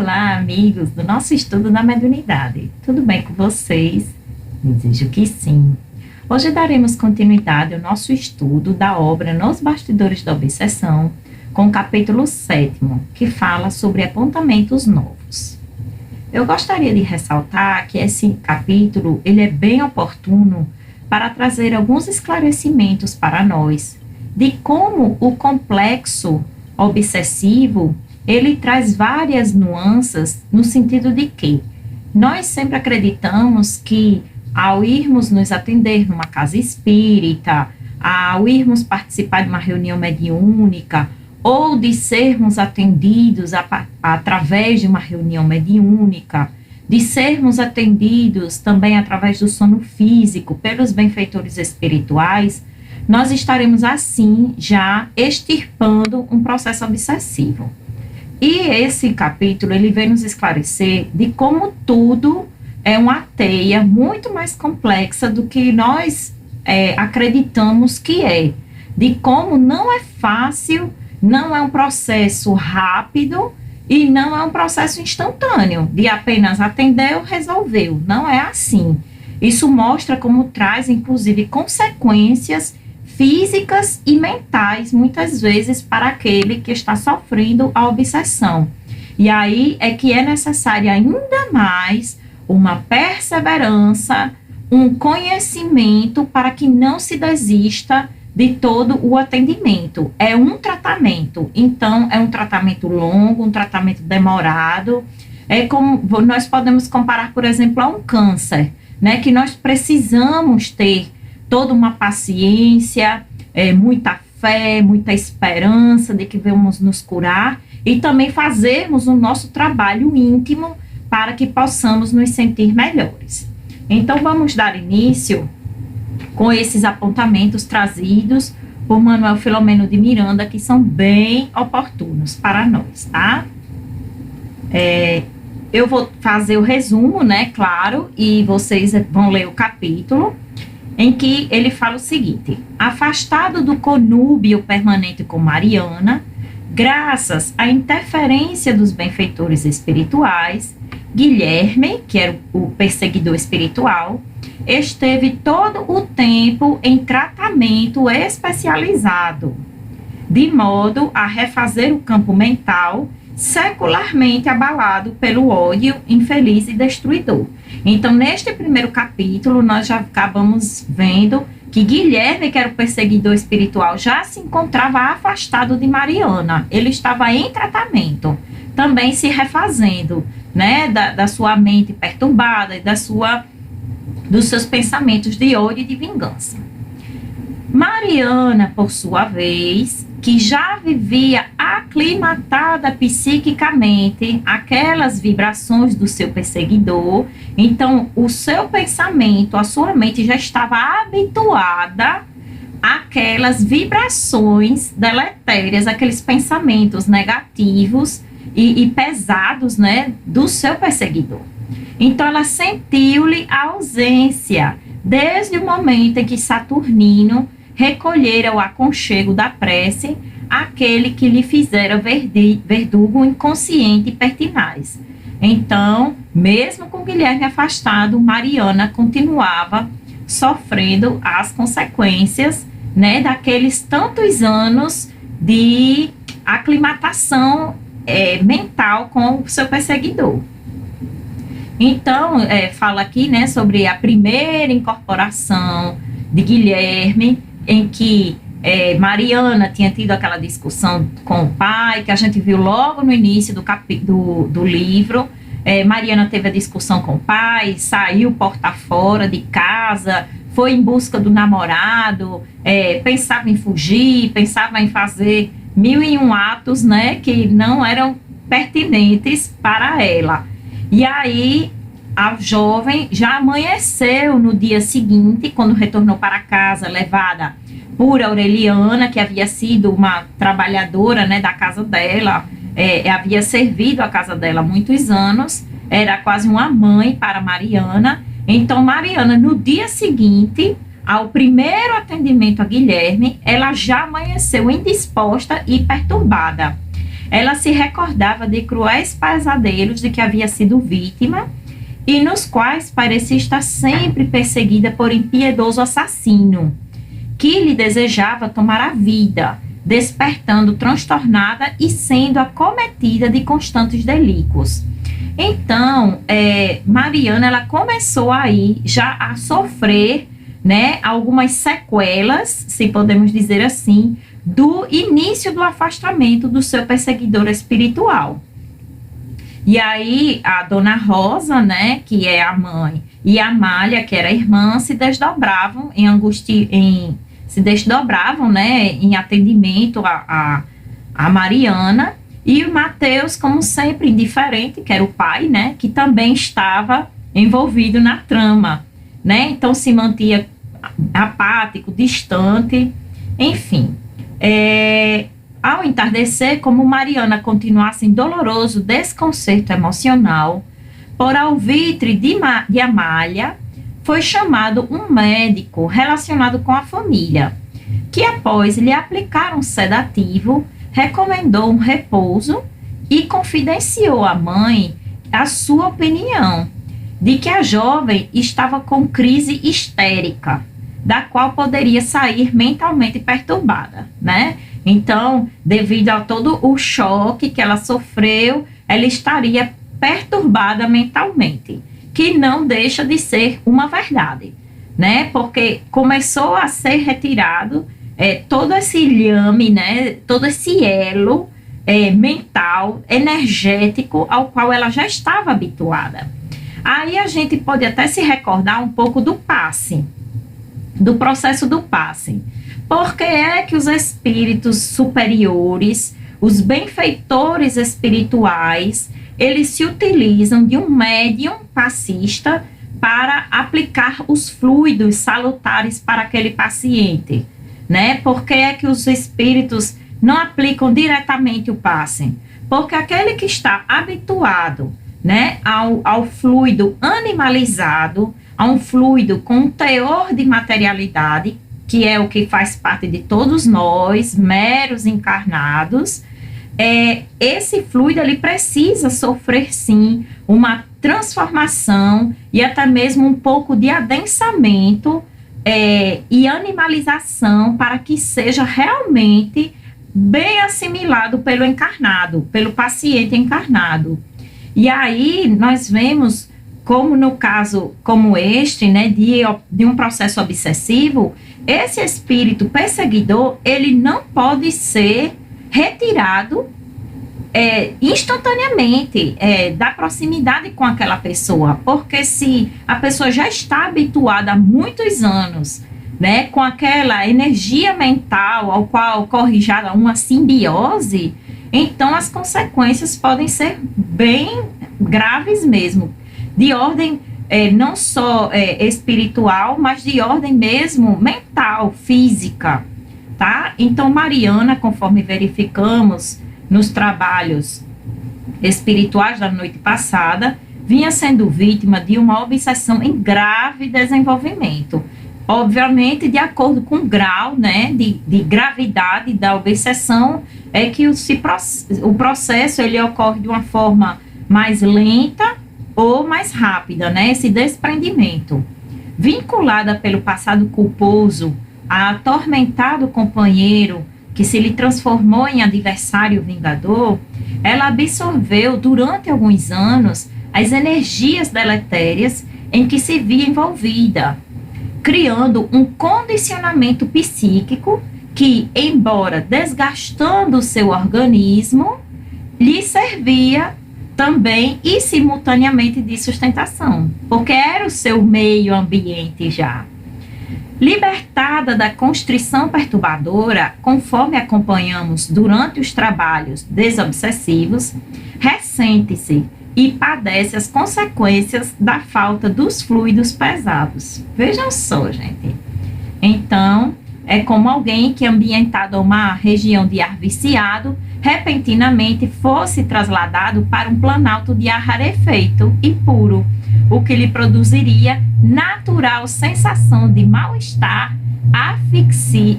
Olá, amigos do nosso estudo da mediunidade. Tudo bem com vocês? Desejo que sim. Hoje daremos continuidade ao nosso estudo da obra Nos Bastidores da Obsessão, com o capítulo 7º, que fala sobre apontamentos novos. Eu gostaria de ressaltar que esse capítulo ele é bem oportuno para trazer alguns esclarecimentos para nós de como o complexo obsessivo ele traz várias nuances no sentido de que nós sempre acreditamos que ao irmos nos atender numa casa espírita, ao irmos participar de uma reunião mediúnica ou de sermos atendidos através de uma reunião mediúnica, de sermos atendidos também através do sono físico pelos benfeitores espirituais, nós estaremos assim já extirpando um processo obsessivo. E esse capítulo, ele vem nos esclarecer de como tudo é uma teia muito mais complexa do que nós acreditamos que é. De como não é fácil, não é um processo rápido e não é um processo instantâneo, de apenas atendeu, resolveu. Não é assim. Isso mostra como traz, inclusive, consequências físicas e mentais, muitas vezes, para aquele que está sofrendo a obsessão. E aí é que é necessária ainda mais uma perseverança, um conhecimento para que não se desista de todo o atendimento. É um tratamento, então é um tratamento longo, um tratamento demorado. É como nós podemos comparar, por exemplo, a um câncer, né, que nós precisamos ter toda uma paciência, muita fé, muita esperança de que vamos nos curar e também fazermos o nosso trabalho íntimo para que possamos nos sentir melhores. Então, vamos dar início com esses apontamentos trazidos por Manuel Filomeno de Miranda, que são bem oportunos para nós, tá? Eu vou fazer o resumo, né, claro, e vocês vão ler o capítulo, em que ele fala o seguinte: afastado do conúbio permanente com Mariana, graças à interferência dos benfeitores espirituais, Guilherme, que era o perseguidor espiritual, esteve todo o tempo em tratamento especializado, de modo a refazer o campo mental secularmente abalado pelo ódio infeliz e destruidor. Então, neste primeiro capítulo, nós já acabamos vendo que Guilherme, que era o perseguidor espiritual, já se encontrava afastado de Mariana. Ele estava em tratamento, também se refazendo, né, da sua mente perturbada e dos seus pensamentos de ódio e de vingança. Mariana, por sua vez, que já vivia aclimatada psiquicamente àquelas vibrações do seu perseguidor, então o seu pensamento, a sua mente já estava habituada àquelas vibrações deletérias, aqueles pensamentos negativos e pesados, né, do seu perseguidor. Então ela sentiu-lhe a ausência desde o momento em que Saturnino recolhera o aconchego da prece, aquele que lhe fizera verdugo inconsciente e pertinaz. Então, mesmo com Guilherme afastado, Mariana continuava sofrendo as consequências, né, daqueles tantos anos de aclimatação mental com o seu perseguidor. Então, fala aqui, né, sobre a primeira incorporação de Guilherme, em que Mariana tinha tido aquela discussão com o pai, que a gente viu logo no início do livro. Mariana teve a discussão com o pai, saiu porta fora de casa, foi em busca do namorado, pensava em fugir, pensava em fazer 1001 atos, né, que não eram pertinentes para ela. E aí a jovem já amanheceu no dia seguinte, quando retornou para casa, levada por Aureliana, que havia sido uma trabalhadora, né, da casa dela, havia servido a casa dela há muitos anos, era quase uma mãe para Mariana. Então, Mariana, no dia seguinte ao primeiro atendimento a Guilherme, ela já amanheceu indisposta e perturbada. ela se recordava de cruéis pesadelos de que havia sido vítima e nos quais parecia estar sempre perseguida por impiedoso assassino, que lhe desejava tomar a vida, despertando transtornada e sendo acometida de constantes delíquios. Então, Mariana, ela começou aí já a sofrer, né, algumas sequelas, se podemos dizer assim, do início do afastamento do seu perseguidor espiritual. E aí, a dona Rosa, né, que é a mãe, e a Amália, que era a irmã, se desdobravam né, em atendimento a Mariana, e o Mateus, como sempre, indiferente, que era o pai, né, que também estava envolvido na trama, né, então se mantinha apático, distante, enfim. Ao entardecer, como Mariana continuasse em doloroso desconcerto emocional, por alvitre de Amália, foi chamado um médico relacionado com a família, que após lhe aplicar um sedativo, recomendou um repouso e confidenciou à mãe a sua opinião de que a jovem estava com crise histérica, da qual poderia sair mentalmente perturbada, né? Então, devido a todo o choque que ela sofreu, ela estaria perturbada mentalmente, que não deixa de ser uma verdade, né? Porque começou a ser retirado todo esse lhame, né? Todo esse elo mental, energético, ao qual ela já estava habituada. Aí a gente pode até se recordar um pouco do passe, do processo do passe. Por que é que os espíritos superiores, os benfeitores espirituais, eles se utilizam de um médium passista para aplicar os fluidos salutares para aquele paciente, né? Por que é que os espíritos não aplicam diretamente o passe? Porque aquele que está habituado, né, ao fluido animalizado, a um fluido com um teor de materialidade, que é o que faz parte de todos nós, meros encarnados, esse fluido ele precisa sofrer sim uma transformação e até mesmo um pouco de adensamento e animalização para que seja realmente bem assimilado pelo encarnado, pelo paciente encarnado. E aí nós vemos como no caso como este, né, de um processo obsessivo, esse espírito perseguidor, ele não pode ser retirado instantaneamente da proximidade com aquela pessoa, porque se a pessoa já está habituada há muitos anos, né, com aquela energia mental ao qual ocorre já uma simbiose, então as consequências podem ser bem graves mesmo, de ordem não só espiritual, mas de ordem mesmo mental, física, tá? Então, Mariana, conforme verificamos nos trabalhos espirituais da noite passada, vinha sendo vítima de uma obsessão em grave desenvolvimento. Obviamente, de acordo com o grau, né, de gravidade da obsessão, é que o processo ele ocorre de uma forma mais lenta ou mais rápida, né, esse desprendimento. Vinculada pelo passado culposo a atormentado companheiro que se lhe transformou em adversário vingador, ela absorveu durante alguns anos as energias deletérias em que se via envolvida, criando um condicionamento psíquico que, embora desgastando o seu organismo, lhe servia também e simultaneamente de sustentação, porque era o seu meio ambiente já. Libertada da constrição perturbadora, conforme acompanhamos durante os trabalhos desobsessivos, ressente-se e padece as consequências da falta dos fluidos pesados. Vejam só, gente. Então, é como alguém que, ambientado a uma região de ar viciado, repentinamente fosse trasladado para um planalto de ar rarefeito e puro, o que lhe produziria natural sensação de mal-estar,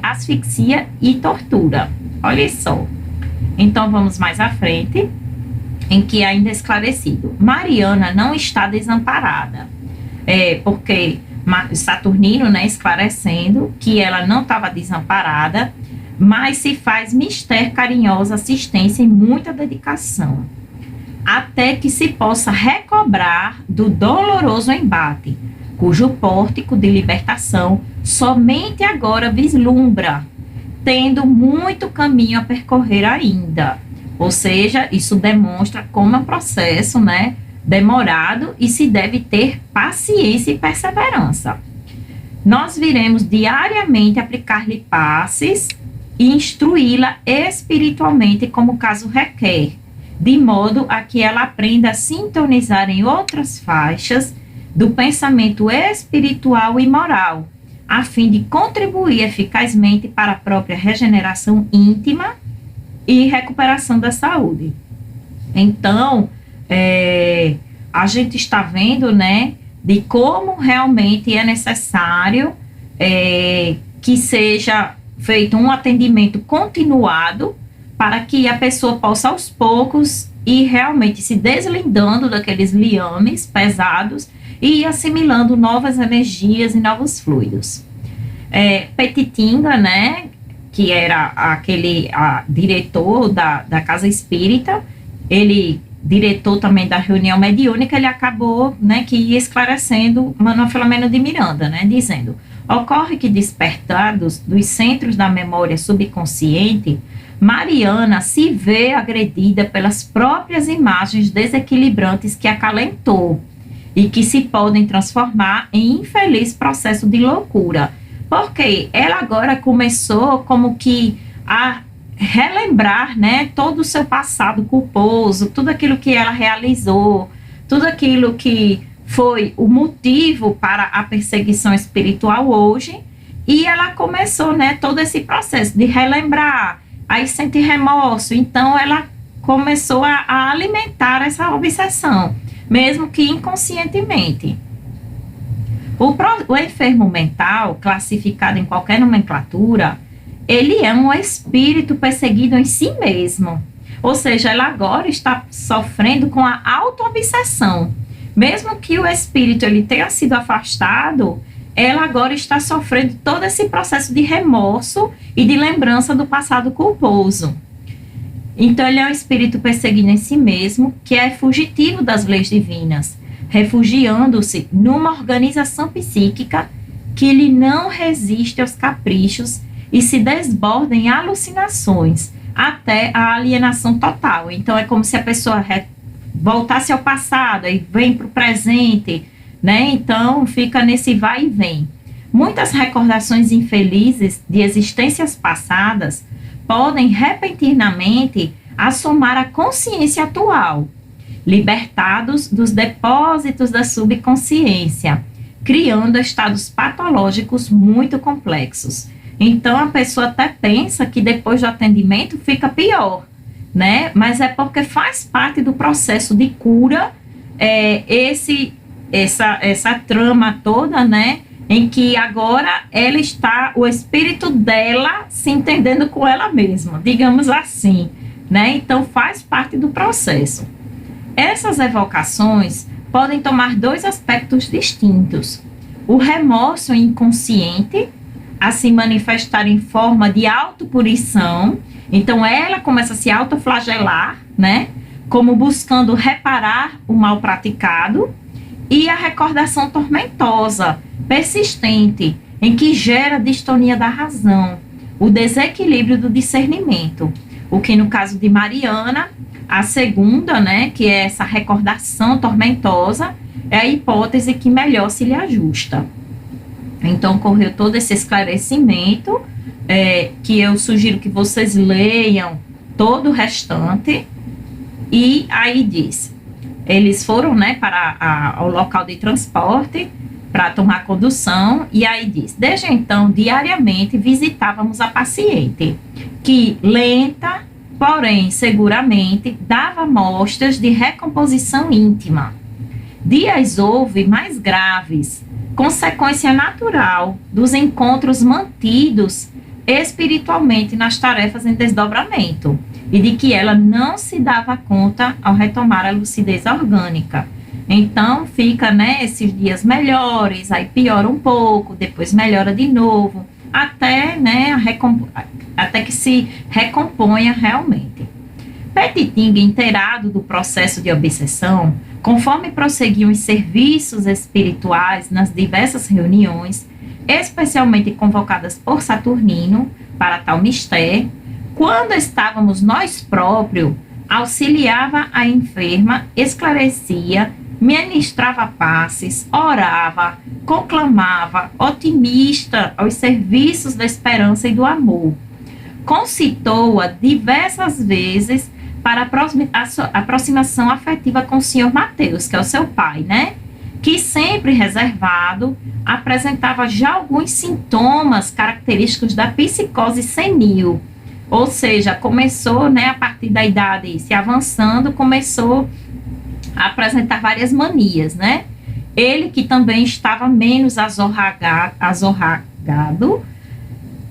asfixia e tortura. Olha só. Então, vamos mais à frente, em que ainda é esclarecido. Mariana não está desamparada, porque Saturnino, né, esclarecendo que ela não estava desamparada, mas se faz mister carinhosa assistência e muita dedicação, até que se possa recobrar do doloroso embate, cujo pórtico de libertação somente agora vislumbra, tendo muito caminho a percorrer ainda. Ou seja, isso demonstra como é um processo, né, demorado e se deve ter paciência e perseverança. Nós viremos diariamente aplicar-lhe passes e instruí-la espiritualmente como o caso requer, de modo a que ela aprenda a sintonizar em outras faixas do pensamento espiritual e moral, a fim de contribuir eficazmente para a própria regeneração íntima e recuperação da saúde. Então, a gente está vendo, né, de como realmente é necessário que seja feito um atendimento continuado para que a pessoa possa aos poucos ir realmente se deslindando daqueles liames pesados e ir assimilando novas energias e novos fluidos. Petitinga, né, que era aquele diretor da Casa Espírita, ele, diretor também da reunião mediúnica, ele acabou, né, que ia esclarecendo Manuel Filomeno de Miranda, né, dizendo: ocorre que despertados dos centros da memória subconsciente, Mariana se vê agredida pelas próprias imagens desequilibrantes que acalentou e que se podem transformar em infeliz processo de loucura, porque ela agora começou como que a relembrar, né, todo o seu passado culposo, tudo aquilo que ela realizou, tudo aquilo que foi o motivo para a perseguição espiritual hoje, e ela começou, né, todo esse processo de relembrar, aí sente remorso, então ela começou a alimentar essa obsessão, mesmo que inconscientemente. O enfermo mental, classificado em qualquer nomenclatura, ele é um espírito perseguido em si mesmo. Ou seja, ela agora está sofrendo com a auto-obsessão. Mesmo que o espírito ele tenha sido afastado, ela agora está sofrendo todo esse processo de remorso e de lembrança do passado culposo. Então, ele é um espírito perseguido em si mesmo, que é fugitivo das leis divinas, refugiando-se numa organização psíquica que lhe não resiste aos caprichos e se desborda em alucinações até a alienação total. Então, é como se a pessoa voltasse ao passado e vem para o presente, né? Então, fica nesse vai e vem. Muitas recordações infelizes de existências passadas podem repentinamente assomar a consciência atual, libertados dos depósitos da subconsciência, criando estados patológicos muito complexos. Então, a pessoa até pensa que depois do atendimento fica pior, né? Mas é porque faz parte do processo de cura, essa trama toda, né? Em que agora ela está, o espírito dela se entendendo com ela mesma, digamos assim, né? Então, faz parte do processo. Essas evocações podem tomar dois aspectos distintos: o remorso inconsciente, a se manifestar em forma de autopunição. Então, ela começa a se autoflagelar, né? Como buscando reparar o mal praticado, e a recordação tormentosa, persistente, em que gera distonia da razão, o desequilíbrio do discernimento. O que, no caso de Mariana, a segunda, né, que é essa recordação tormentosa, é a hipótese que melhor se lhe ajusta. Então, ocorreu todo esse esclarecimento, que eu sugiro que vocês leiam todo o restante. E aí diz, eles foram, né, para o local de transporte para tomar condução, e aí diz: desde então, diariamente visitávamos a paciente, que lenta, porém seguramente, dava mostras de recomposição íntima. Dias houve mais graves, consequência natural dos encontros mantidos espiritualmente nas tarefas em desdobramento. e de que ela não se dava conta ao retomar a lucidez orgânica. Então, fica, né, esses dias melhores, aí piora um pouco, depois melhora de novo, até, né, até que se recomponha realmente. Petitinga, inteirado do processo de obsessão, conforme prosseguiam os serviços espirituais nas diversas reuniões, especialmente convocadas por Saturnino para tal mistério, quando estávamos nós próprios, auxiliava a enferma, esclarecia, ministrava passes, orava, conclamava, otimista aos serviços da esperança e do amor. Concitou-a diversas vezes para a aproximação afetiva com o senhor Mateus, que é o seu pai, né? Que sempre reservado, apresentava já alguns sintomas característicos da psicose senil. Ou seja, começou, né, a partir da idade se avançando, começou a apresentar várias manias, né? Ele que também estava menos azorragado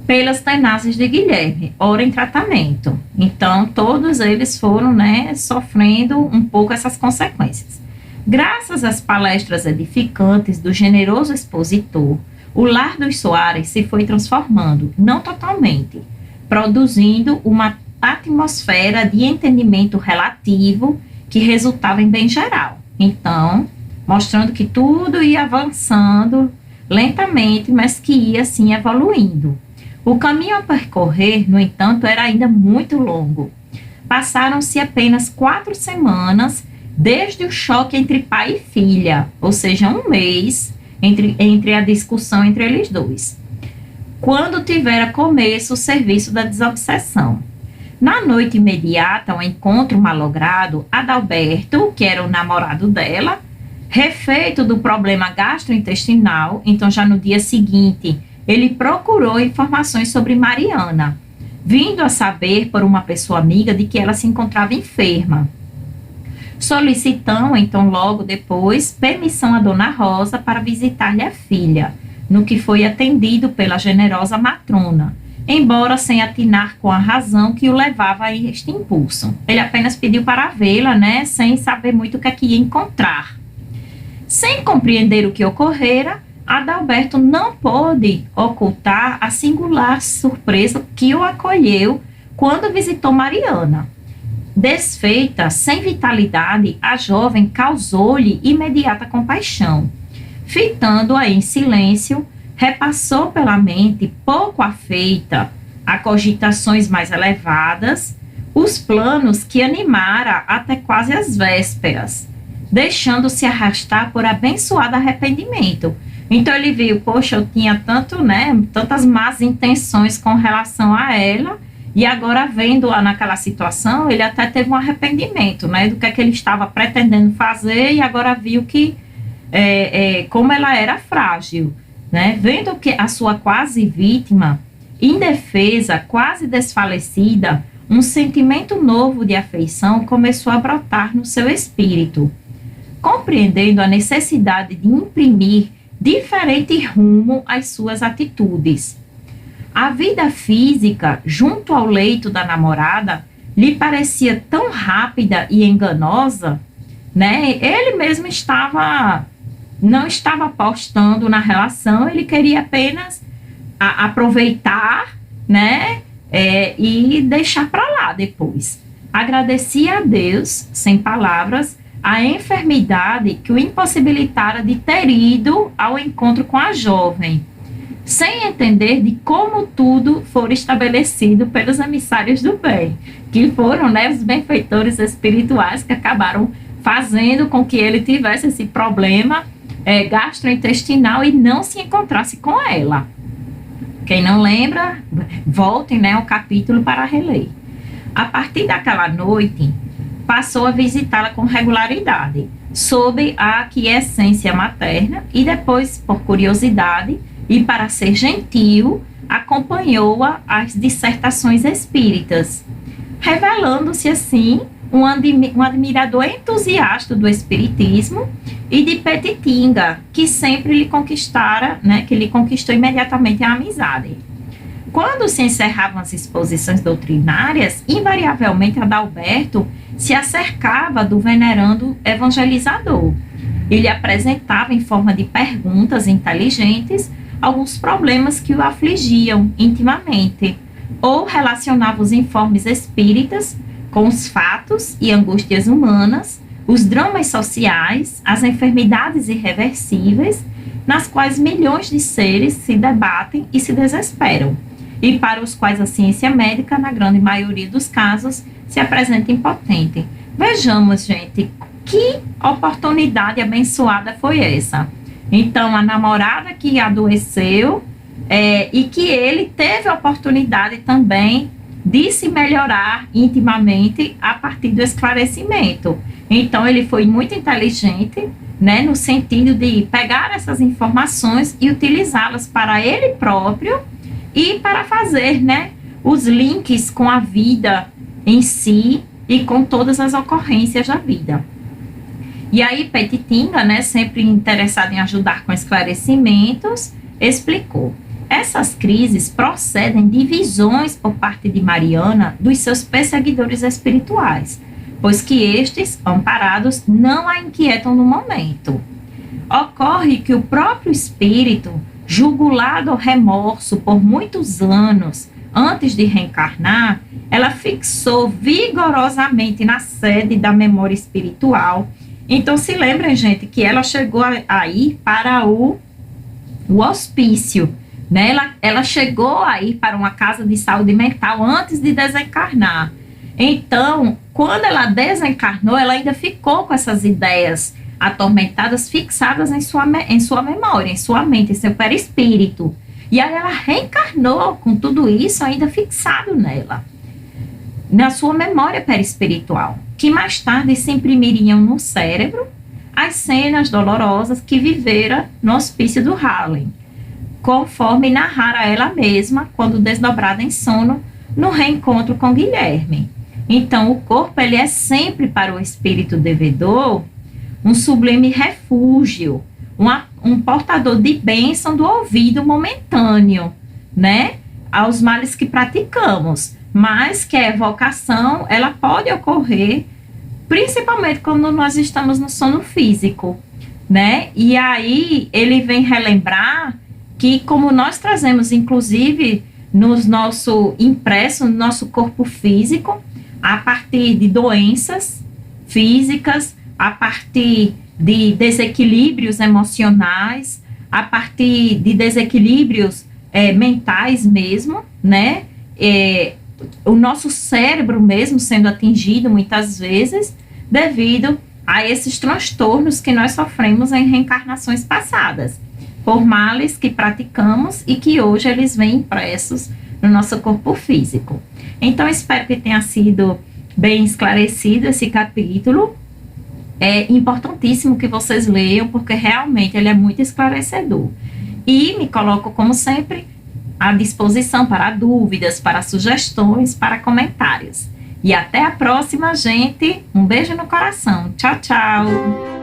pelas tenazes de Guilherme, ora em tratamento. Então, todos eles foram, né, sofrendo um pouco essas consequências. Graças às palestras edificantes do generoso expositor, o lar dos Soares se foi transformando, não totalmente, produzindo uma atmosfera de entendimento relativo que resultava em bem geral. Então, mostrando que tudo ia avançando lentamente, mas que ia, assim, evoluindo. O caminho a percorrer, no entanto, era ainda muito longo. Passaram-se apenas 4 semanas desde o choque entre pai e filha, ou seja, 1 mês entre a discussão entre eles dois, quando tivera começo o serviço da desobsessão. Na noite imediata ao encontro malogrado, Adalberto, que era o namorado dela, refeito do problema gastrointestinal, então já no dia seguinte, ele procurou informações sobre Mariana, vindo a saber por uma pessoa amiga de que ela se encontrava enferma. Solicitando, então, logo depois, permissão a Dona Rosa para visitar-lhe a filha, no que foi atendido pela generosa matrona, embora sem atinar com a razão que o levava a este impulso. Ele apenas pediu para vê-la, né, sem saber muito o que é que ia encontrar. Sem compreender o que ocorrera, Adalberto não pôde ocultar a singular surpresa que o acolheu quando visitou Mariana. Desfeita, sem vitalidade, a jovem causou-lhe imediata compaixão. Fitando-a em silêncio, repassou pela mente, pouco afeita a cogitações mais elevadas, os planos que animara até quase as vésperas, deixando-se arrastar por abençoado arrependimento. Então ele viu, poxa, eu tinha tantas más intenções com relação a ela, e agora vendo-a naquela situação, ele até teve um arrependimento, né, do que é que ele estava pretendendo fazer, e agora viu que como ela era frágil, né, vendo que a sua quase vítima, indefesa, quase desfalecida, um sentimento novo de afeição começou a brotar no seu espírito. Compreendendo a necessidade de imprimir diferente rumo às suas atitudes. A vida física, junto ao leito da namorada, lhe parecia tão rápida e enganosa, né? Ele mesmo não estava apostando na relação, ele queria apenas aproveitar, né? E deixar para lá depois. Agradecia a Deus, sem palavras, a enfermidade que o impossibilitara de ter ido ao encontro com a jovem, sem entender de como tudo fora estabelecido pelos emissários do bem, que foram, né, os benfeitores espirituais que acabaram fazendo com que ele tivesse esse problema gastrointestinal e não se encontrasse com ela. Quem não lembra, voltem, né, ao capítulo para reler. A partir daquela noite, passou a visitá-la com regularidade, sob a aquiescência materna, e depois, por curiosidade e para ser gentil, acompanhou-a às dissertações espíritas, revelando-se assim um admirador entusiasta do espiritismo e de Petitinga, que sempre lhe conquistara, né, que lhe conquistou imediatamente a amizade. Quando se encerravam as exposições doutrinárias, invariavelmente Adalberto se acercava do venerando evangelizador. Ele apresentava em forma de perguntas inteligentes alguns problemas que o afligiam intimamente, ou relacionava os informes espíritas com os fatos e angústias humanas, os dramas sociais, as enfermidades irreversíveis, nas quais milhões de seres se debatem e se desesperam, e para os quais a ciência médica, na grande maioria dos casos, se apresenta impotente. Vejamos, gente, que oportunidade abençoada foi essa. Então, a namorada que adoeceu e que ele teve a oportunidade também de se melhorar intimamente a partir do esclarecimento. Então, ele foi muito inteligente, né, no sentido de pegar essas informações e utilizá-las para ele próprio e para fazer, né, os links com a vida em si e com todas as ocorrências da vida. E aí, Petitinga, né, sempre interessado em ajudar com esclarecimentos, explicou: essas crises procedem de visões por parte de Mariana dos seus perseguidores espirituais, pois que estes, amparados, não a inquietam no momento. Ocorre que o próprio espírito, jugulado ao remorso por muitos anos antes de reencarnar, ela fixou vigorosamente na sede da memória espiritual. Então, se lembrem, gente, que ela chegou a ir para o hospício, né? Ela chegou a ir para uma casa de saúde mental antes de desencarnar. Então, quando ela desencarnou, ela ainda ficou com essas ideias atormentadas, fixadas em sua memória, em sua mente, em seu perispírito. E aí ela reencarnou com tudo isso ainda fixado nela, na sua memória perispiritual, que mais tarde se imprimiriam no cérebro as cenas dolorosas que vivera no hospício do Harlem, conforme narrara ela mesma quando desdobrada em sono no reencontro com Guilherme. Então, o corpo ele é sempre para o espírito devedor um sublime refúgio, um portador de bênção do ouvido momentâneo, né, aos males que praticamos, mas que a evocação, ela pode ocorrer principalmente quando nós estamos no sono físico, né, e aí ele vem relembrar que como nós trazemos, inclusive, no nosso impresso, no nosso corpo físico, a partir de doenças físicas, a partir de desequilíbrios emocionais, a partir de desequilíbrios mentais mesmo, né? O nosso cérebro mesmo sendo atingido muitas vezes devido a esses transtornos que nós sofremos em reencarnações passadas, por males que praticamos e que hoje eles vêm impressos no nosso corpo físico. Então, espero que tenha sido bem esclarecido esse capítulo. É importantíssimo que vocês leiam, porque realmente ele é muito esclarecedor. E me coloco, como sempre, à disposição para dúvidas, para sugestões, para comentários. E até a próxima, gente. Um beijo no coração. Tchau, tchau.